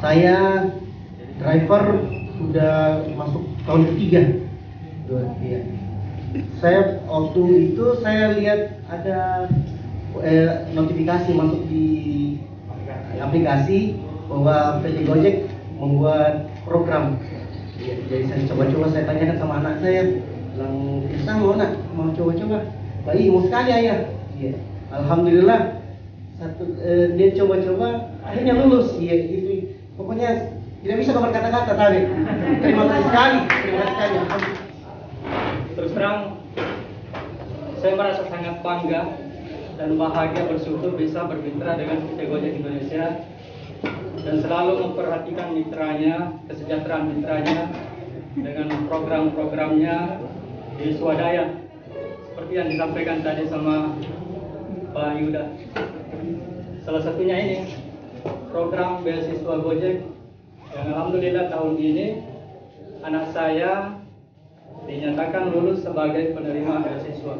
Saya driver sudah masuk tahun ketiga. Iya. Saya waktu itu saya lihat ada notifikasi masuk di aplikasi bahwa PT Gojek membuat program. Ya, jadi saya coba-coba, saya tanyakan sama anak saya, bilang kita mau coba-coba. Baik, mau sekali ayah. Iya. Alhamdulillah dia coba-coba akhirnya lulus. Iya, gitu. Pokoknya tidak bisa berkata-kata tadi. Terima kasih sekali. Terus terang, saya merasa sangat bangga dan bahagia bersyukur bisa bermitra dengan PT Gojek Indonesia dan selalu memperhatikan mitranya, kesejahteraan mitranya dengan program-programnya di swadaya seperti yang disampaikan tadi sama Pak Yuda. Salah satunya ini program beasiswa Gojek yang alhamdulillah tahun ini anak saya dinyatakan lulus sebagai penerima beasiswa.